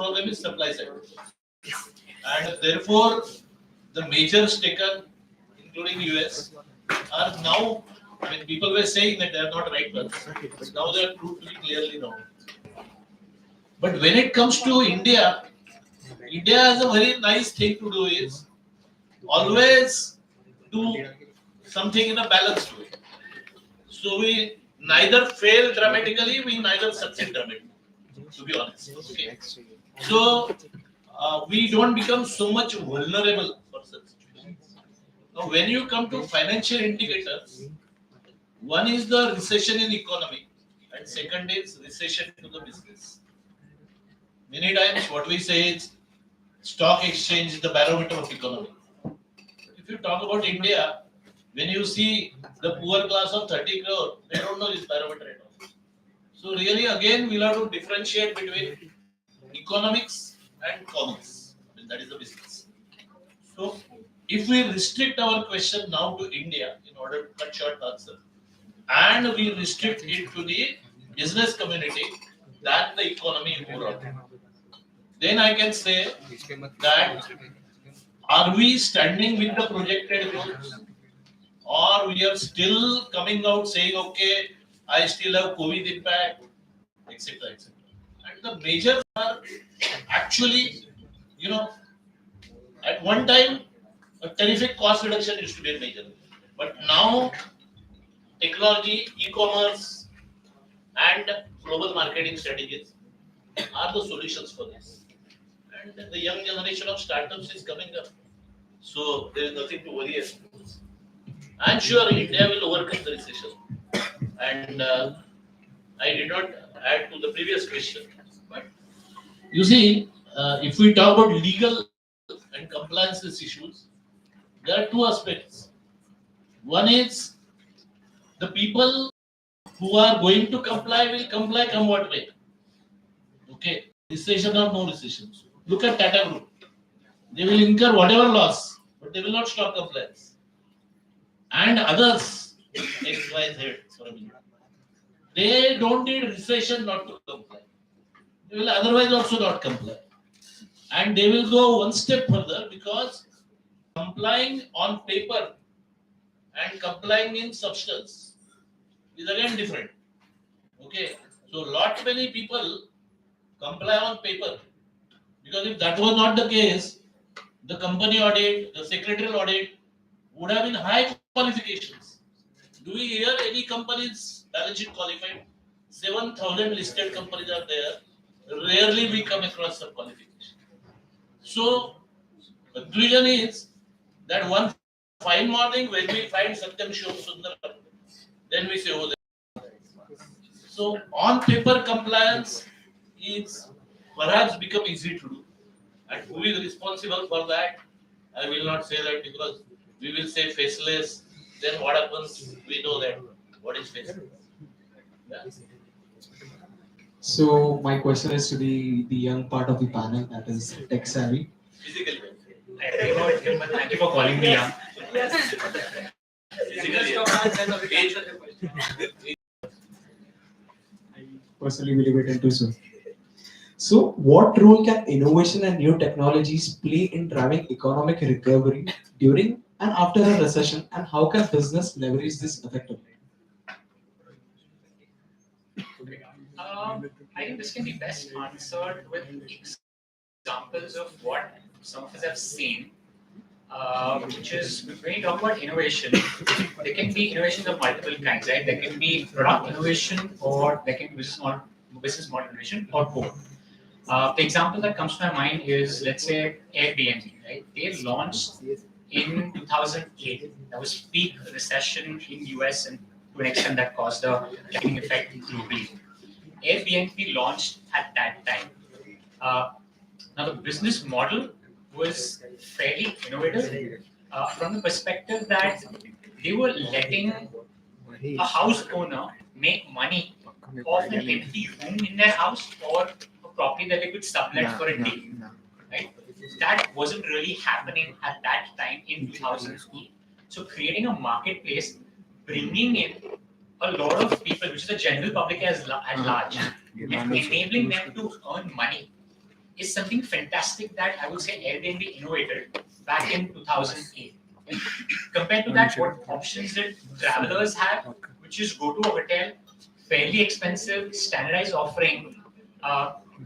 problem is supply side. And therefore, the measures taken, including US, are now, I mean, people were saying that they are not right ones. But now they are proved to be clearly wrong. But when it comes to India, India has a very nice thing to do is always do something in a balanced way. So we neither fail dramatically, we neither succeed dramatically, to be honest. Okay. So we don't become so much vulnerable for such situations. Now, when you come to financial indicators, one is the recession in economy, and second is recession to the business. Many times, what we say is stock exchange is the barometer of economy. If you talk about India, when you see the poor class of 30 crore, they don't know this barometer at all. So really, again, we'll have to differentiate between economics and commerce. I mean, that is the business. So if we restrict our question now to India in order to cut short answer, and we restrict it to the business community than the economy overall, then I can say that are we standing with the projected goals, or we are still coming out saying, okay, I still have COVID impact, etc., etc. And the measures are actually, at one time, a terrific cost reduction used to be a major. But now, technology, e-commerce, and global marketing strategies are the solutions for this. And the young generation of startups is coming up. So there is nothing to worry about. I'm sure India will overcome the recession. And I did not add to the previous question. But you see, if we talk about legal and compliances issues, there are two aspects. One is the people who are going to comply will comply come what way. Okay, recession or no recession. Look at Tata Group. They will incur whatever loss, but they will not stop compliance. And others, X, Y, Z, they don't need recession not to comply. They will otherwise also not comply. And they will go one step further because complying on paper and complying in substance is again different. Okay, so lot many people comply on paper because if that was not the case, the company audit, the secretarial audit would have been high qualifications. Do we hear any companies balance sheet qualified? 7,000 listed companies are there. Rarely we come across some qualification. So the conclusion is that one fine morning when we find Satyam Shivam Sundaram, then we say, oh, so on paper compliance is perhaps become easy to do. And who is responsible for that? I will not say that because we will say faceless. Then what happens? We know that what is faceless. Yeah. So my question is to the young part of the panel, that is tech savvy. Physically. Thank you for calling me young. I personally believe it into so. So, what role can innovation and new technologies play in driving economic recovery during and after a recession, and how can business leverage this effectively? I think this can be best answered with examples of what some of us have seen, which is when you talk about innovation, there can be innovations of multiple kinds, right? There can be product innovation, or there can be business model innovation, or both. The example that comes to my mind is, let's say, Airbnb, right? They launched in 2008. That was peak recession in US, and to an extent that caused a cascading effect globally. Airbnb launched at that time. Now the business model was fairly innovative from the perspective that they were letting a house owner make money off an empty room in their house or a property that they could sublet for a day. Right? That wasn't really happening at that time in 2008. So creating a marketplace, bringing in a lot of people, which is the general public at large, and enabling them to earn money is something fantastic that I would say Airbnb innovated back in 2008. Compared to that, what options did travelers have, which is go to a hotel, fairly expensive, standardized offering.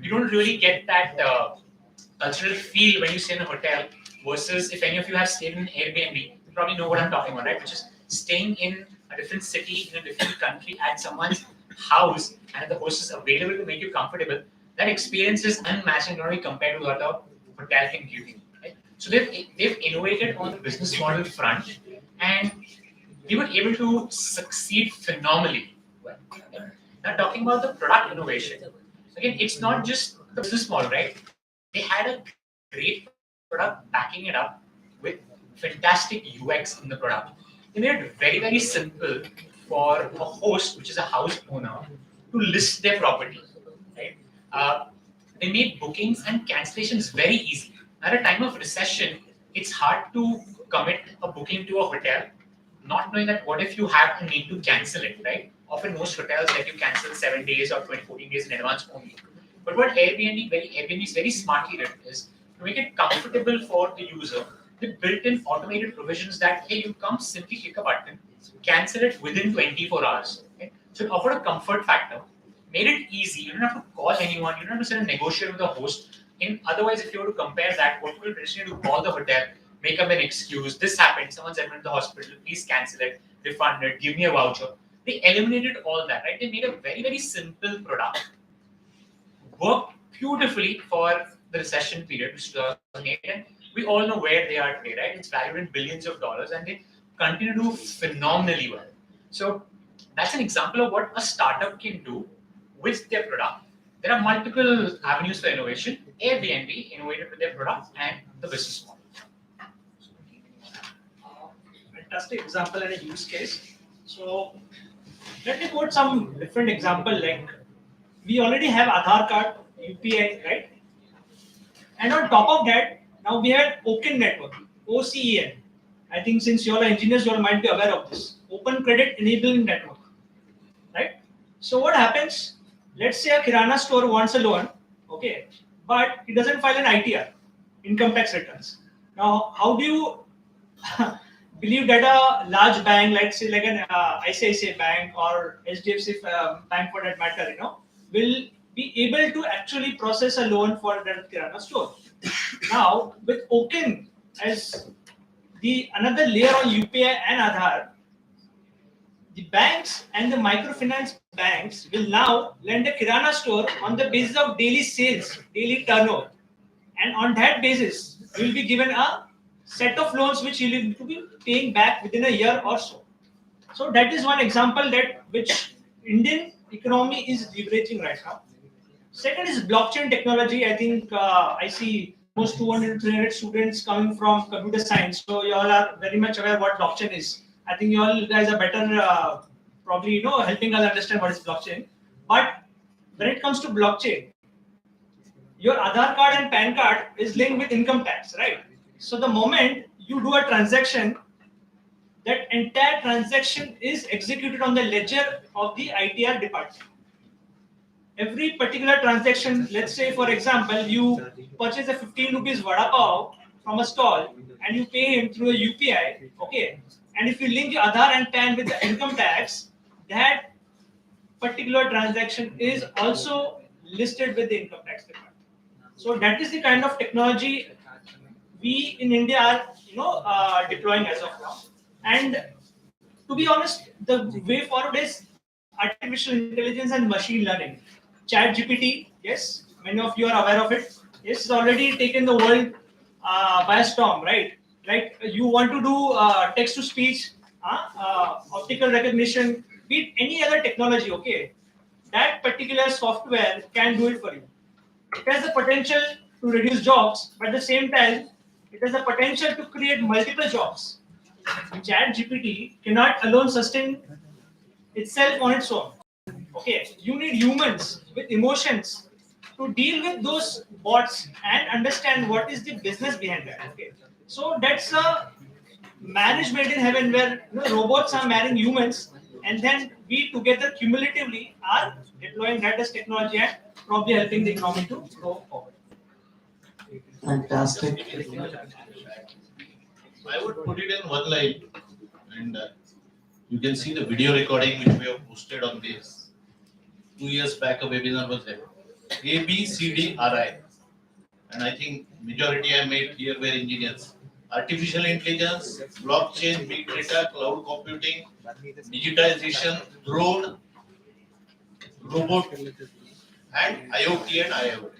You don't really get that cultural feel when you stay in a hotel versus if any of you have stayed in Airbnb, you probably know what I'm talking about, right? Which is staying in a different city, in a different country at someone's house and the host is available to make you comfortable. That experience is unmatched and not only compared to what a hotel can give you. Right? So they've innovated on the business model front and they were able to succeed phenomenally. Well, now talking about the product innovation, again, it's not just the business model, right? They had a great product backing it up with fantastic UX in the product. They made it very, very simple for a host, which is a house owner, to list their property. Right? They made bookings and cancellations very easy. At a time of recession, it's hard to commit a booking to a hotel, not knowing that what if you have a need to cancel it, right? Often most hotels let you cancel 7 days or 14 days in advance only. But what Airbnb is very smartly did is to make it comfortable for the user, they built in automated provisions that, hey, you come simply click a button, cancel it within 24 hours. Okay? So it offered a comfort factor, made it easy. You don't have to call anyone, you don't have to sit and negotiate with the host. Otherwise, if you were to compare that, what people traditionally do, call the hotel, make up an excuse, this happened, someone's admitted to the hospital, please cancel it, refund it, give me a voucher. They eliminated all that, right? They made a very, very simple product, worked beautifully for the recession period, which was 2008, and we all know where they are today, right? It's valued in billions of dollars, and they continue to do phenomenally well. So that's an example of what a startup can do with their product. There are multiple avenues for innovation. Airbnb innovated with their product and the business model. Fantastic example and a use case. So let me quote some different example. Like we already have Aadhaar card, UPI, right? And on top of that, now we have Open Network, OCEN. I think since you all are engineers, you all might be aware of this. Open Credit Enabling Network, right? So what happens? Let's say a Kirana store wants a loan, okay, but it doesn't file an ITR, income tax returns. Now, how do you believe that a large bank, like say like an ICICI bank or HDFC bank for that matter, will be able to actually process a loan for that Kirana store? Now, with Open as the another layer on UPI and Aadhaar, the banks and the microfinance banks will now lend a Kirana store on the basis of daily sales, daily turnover. And on that basis, you will be given a set of loans which you will need to be paying back within a year or so. So that is one example that which Indian economy is leveraging right now. Second is blockchain technology. I think I see almost 200 300 students coming from computer science. So you all are very much aware what blockchain is. I think you all guys are better probably helping us understand what is blockchain. But when it comes to blockchain, your Aadhaar card and PAN card is linked with income tax, right? So the moment you do a transaction, that entire transaction is executed on the ledger of the ITR department. Every particular transaction, let's say for example, you purchase a 15 rupees vada pav from a stall and you pay him through a UPI, okay? And if you link your Aadhaar and PAN with the income tax, that particular transaction is also listed with the income tax department. So that is the kind of technology we in India are deploying as of now. And to be honest, the way forward is artificial intelligence and machine learning. Chat GPT, yes, many of you are aware of it. Yes, it's already taken the world by a storm, right? Like you want to do text to speech, optical recognition, be it any other technology, okay? That particular software can do it for you. It has the potential to reduce jobs, but at the same time, it has the potential to create multiple jobs. Chat GPT cannot alone sustain itself on its own. Okay, you need humans with emotions to deal with those bots and understand what is the business behind that. Okay, so that's a marriage made in heaven where robots are marrying humans, and then we together cumulatively are deploying that as technology and probably helping the economy to grow forward. Fantastic. I would put it in one line, and you can see the video recording which we have posted on this. 2 years back, a webinar was there. ABCDRI, and I think majority I made here were engineers. Artificial intelligence, blockchain, big data, cloud computing, digitization, drone, robot, and IoT and IoT,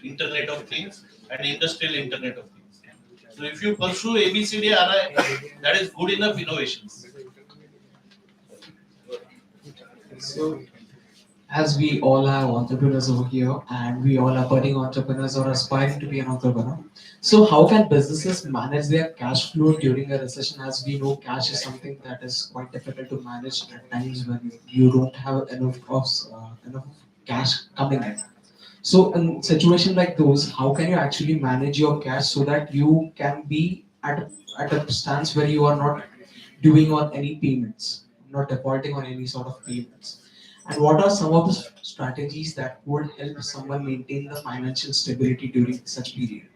Internet of Things and Industrial Internet of Things. So if you pursue ABCDRI, that is good enough innovations. So, as we all are entrepreneurs over here, and we all are budding entrepreneurs or aspiring to be an entrepreneur, so how can businesses manage their cash flow during a recession? As we know, cash is something that is quite difficult to manage at times when you don't have enough cash coming in. So, in situation like those, how can you actually manage your cash so that you can be at a stance where you are not doing on any payments, not defaulting on any sort of payments? And what are some of the strategies that would help someone maintain the financial stability during such period?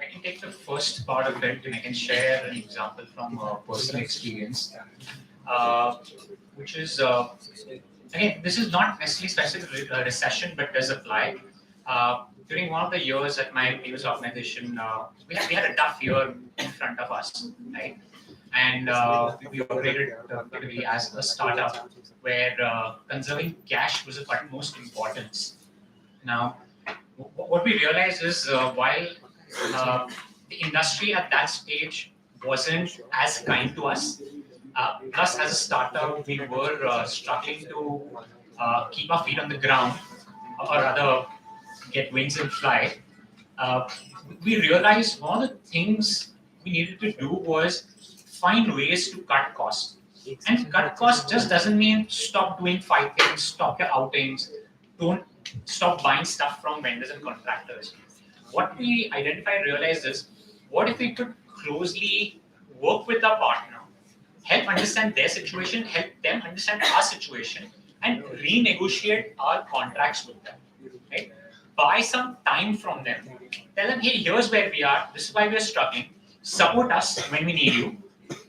I can take the first part of it and I can share an example from personal experience, uh, which is again, this is not necessarily specific recession, but does apply. During one of the years at my previous organization, we had a tough year in front of us, right? And we operated typically as a startup where conserving cash was of utmost importance. Now, what we realized is while uh, the industry at that stage wasn't as kind to us, us as a startup, we were struggling to keep our feet on the ground, or rather, get wings and fly. Uh, we realized one of the things we needed to do was find ways to cut costs. And cut costs just doesn't mean stop doing fighting, stop your outings, don't stop buying stuff from vendors and contractors. What we identified, realized is what if we could closely work with our partner, help understand their situation, help them understand our situation, and renegotiate our contracts with them. Right? Buy some time from them. Tell them, hey, here's where we are. This is why we are struggling. Support us when we need you.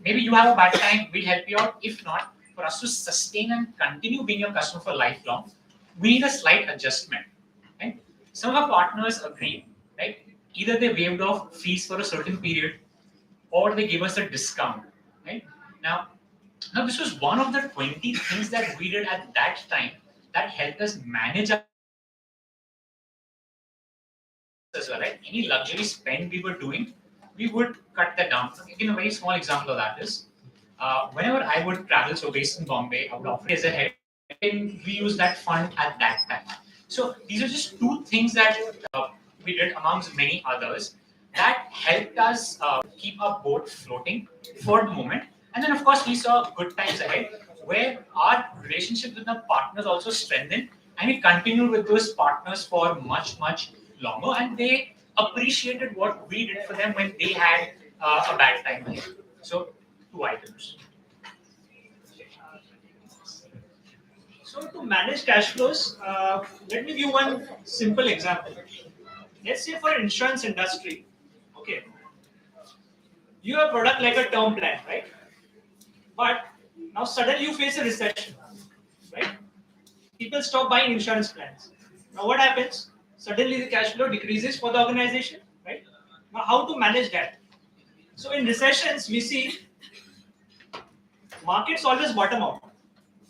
Maybe you have a bad time, we'll help you out. If not, for us to sustain and continue being your customer for lifelong, we need a slight adjustment. Right? Some of our partners agreed. Right? Either they waived off fees for a certain period, or they give us a discount. Right? Now, now this was one of the 20 things that we did at that time that helped us manage our as well, right? Any luxury spend we were doing, we would cut that down. Again, a very small example of that is whenever I would travel, so based in Bombay, I would offer days ahead, and we use that fund at that time. So these are just two things that we did amongst many others that helped us keep our boat floating for the moment. And then, of course, we saw good times ahead where our relationship with our partners also strengthened, and we continued with those partners for much, much longer, and they appreciated what we did for them when they had a bad time ahead. So, two items. So to manage cash flows, let me give one simple example. Let's say for insurance industry, okay, you have a product like a term plan, right? But now suddenly you face a recession, right? People stop buying insurance plans. Now what happens? Suddenly the cash flow decreases for the organization, right? Now how to manage that? So in recessions, we see markets always bottom out.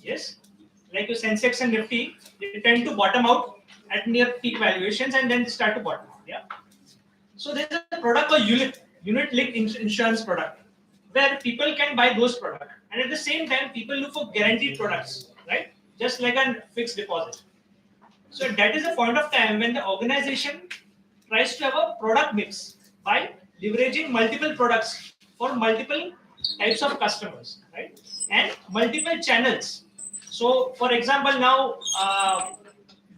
Yes, like your Sensex and Nifty, they tend to bottom out at near peak valuations and then they start to bottom out. Yeah. So there's a product called unit linked insurance product where people can buy those products, and at the same time, people look for guaranteed products, right? Just like a fixed deposit. So that is a point of time when the organization tries to have a product mix by leveraging multiple products for multiple types of customers, right? And multiple channels. So, for example, now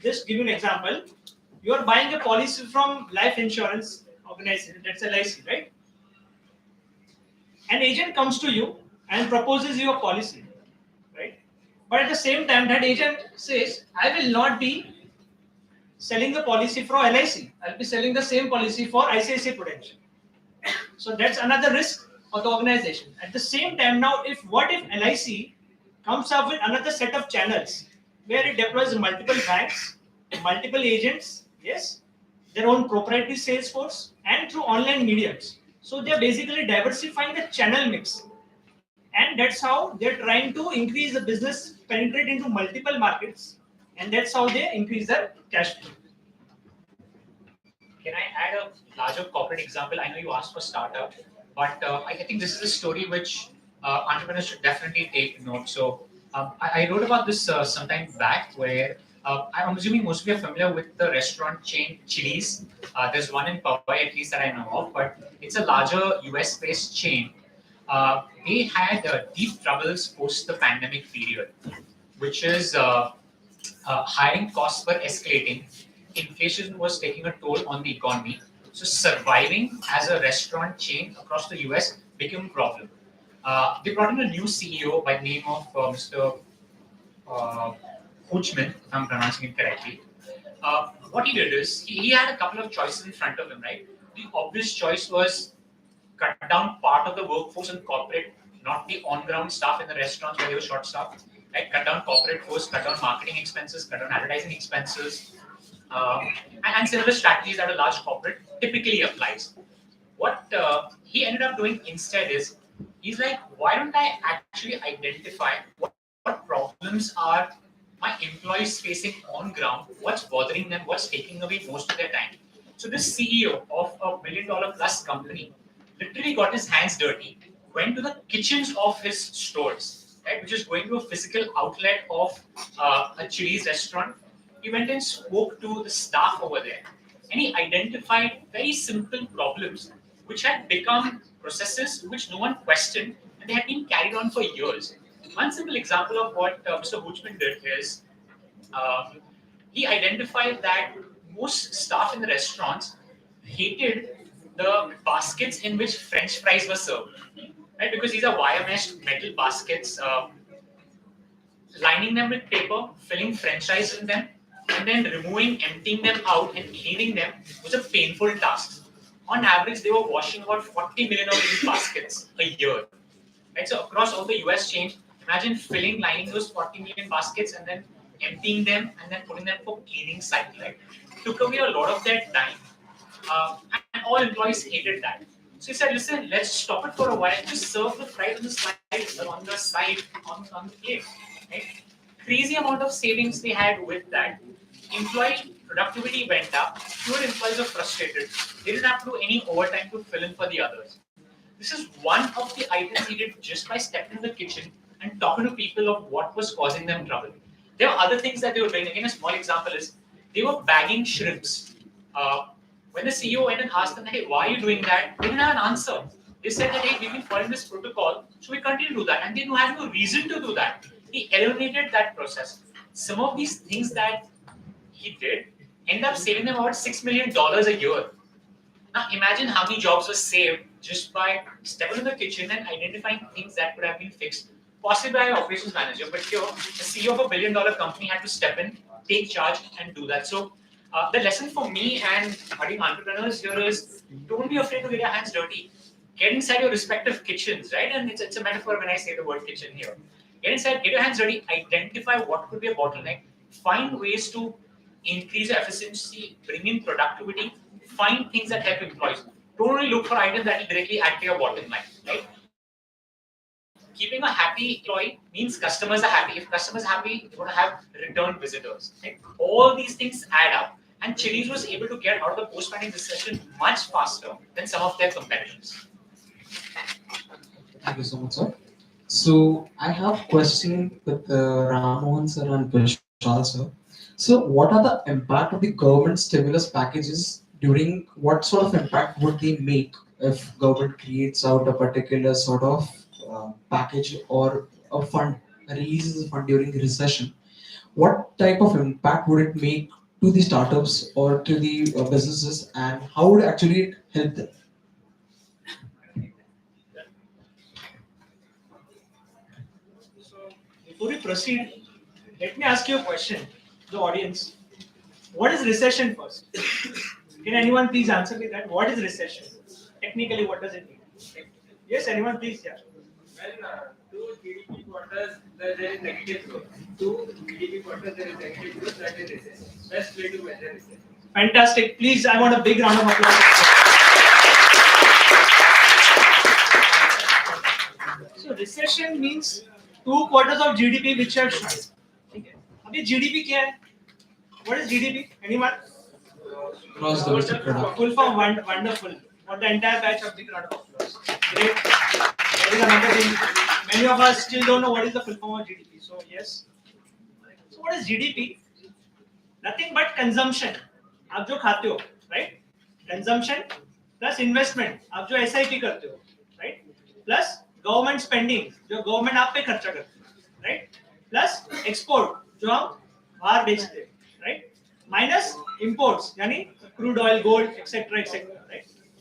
just give you an example. You are buying a policy from life insurance organization. That's LIC, right? An agent comes to you and proposes you a policy, right? But at the same time, that agent says, "I will not be selling the policy for LIC. I'll be selling the same policy for ICICI Prudential. So that's another risk of the organization. At the same time, now what if LIC comes up with another set of channels where it deploys multiple banks, multiple agents, yes, their own proprietary sales force, and through online mediums. So they're basically diversifying the channel mix, and that's how they're trying to increase the business, penetrate into multiple markets, and that's how they increase their cash flow. Can I add a larger corporate example? I know you asked for startup, but I think this is a story which entrepreneurs should definitely take note. So I wrote about this sometime back where I'm assuming most of you are familiar with the restaurant chain Chili's. There's one in Powai at least that I know of, but it's a larger US-based chain. They had deep troubles post the pandemic period, which is hiring costs were escalating, inflation was taking a toll on the economy. So surviving as a restaurant chain across the US became a problem. They brought in a new CEO by the name of Mr. Uh, Hoochman, if I'm pronouncing it correctly. What he did is he had a couple of choices in front of him, right? The obvious choice was cut down part of the workforce in corporate, not the on-ground staff in the restaurants where they were short-staffed. Right? Cut down corporate force, cut down marketing expenses, cut down advertising expenses, and similar strategies that a large corporate typically applies. What he ended up doing instead is, he's like, why don't I actually identify what problems are my employees facing on ground, what's bothering them, what's taking away most of their time. So this CEO of a $1 billion plus company literally got his hands dirty, went to the kitchens of his stores, right, which is going to a physical outlet of a Chili's restaurant. He went and spoke to the staff over there, and he identified very simple problems which had become processes which no one questioned, and they had been carried on for years. One simple example of what Mr. Hoochman did is he identified that most staff in the restaurants hated the baskets in which French fries were served, right? Because these are wire meshed metal baskets, lining them with paper, filling French fries in them, and then removing, emptying them out, and cleaning them was a painful task. On average, they were washing about 40 million of these baskets a year. Right? So across all the US chain, imagine filling, lining those 40 million baskets and then emptying them and then putting them for cleaning cycle. Right? Took away a lot of their time, and all employees hated that. So he said, listen, let's stop it for a while. Just serve the fries on the side, on the plate. Right? Crazy amount of savings they had with that. Employee productivity went up. Fewer employees are frustrated. They didn't have to do any overtime to fill in for the others. This is one of the items he did just by stepping in the kitchen and talking to people of what was causing them trouble. There are other things that they were doing. Again, a small example is they were bagging shrimps. When the CEO went and asked them, hey, why are you doing that? They didn't have an answer. They said that, hey, we've been following this protocol, so we continue to do that. And they didn't have no reason to do that. He eliminated that process. Some of these things that he did end up saving them about $6 million a year. Now imagine how many jobs were saved just by stepping in the kitchen and identifying things that could have been fixed, possibly by an operations manager. But here, the CEO of a $1 billion company had to step in, take charge, and do that. So the lesson for me and budding entrepreneurs here is, don't be afraid to get your hands dirty. Get inside your respective kitchens, right? And it's a metaphor when I say the word kitchen here. Get inside, get your hands dirty, identify what could be a bottleneck, find ways to increase your efficiency, bring in productivity, find things that help employees. Don't only look for items that will directly add to your bottom line, right? Keeping a happy employee means customers are happy. If customers are happy, you're going to have return visitors. Right? All these things add up. And Chili's was able to get out of the post-pandemic recession much faster than some of their competitors. Thank you so much, sir. So I have question with Ramohan sir and Vishal sir. So what are the impact of the government stimulus packages during what sort of impact would they make if government creates out a particular sort of package or a fund, releases a fund during recession? What type of impact would it make to the startups or to the businesses, and how would actually it help them? So before we proceed, let me ask you a question, the audience. what is recession first? Can anyone please answer me that? What is recession? Technically, what does it mean? Yes, anyone please? Yeah. When two GDP quarters there is negative growth. Two GDP quarters there is negative growth, that is recession. Best way to measure recession. Fantastic. Please, I want a big round of applause. So recession means 2 quarters of GDP which have shrunk. Okay. अभी GDP क्या है? What is GDP? Anyone? Gross domestic product. Full form, wonderful. For the entire batch of big round of applause. Great. There is another thing. Many of us still don't know what is the full form of GDP. So yes. So what is GDP? Nothing but consumption. आप जो खाते हो, right? Consumption plus investment. आप जो SIP करते हो, right? Plus government spending, जो government आप पे खर्चा करती है, right? Plus export, जो हम बाहर बेचते हैं, right? Minus imports, यानी crude oil, gold, etc., etc., right?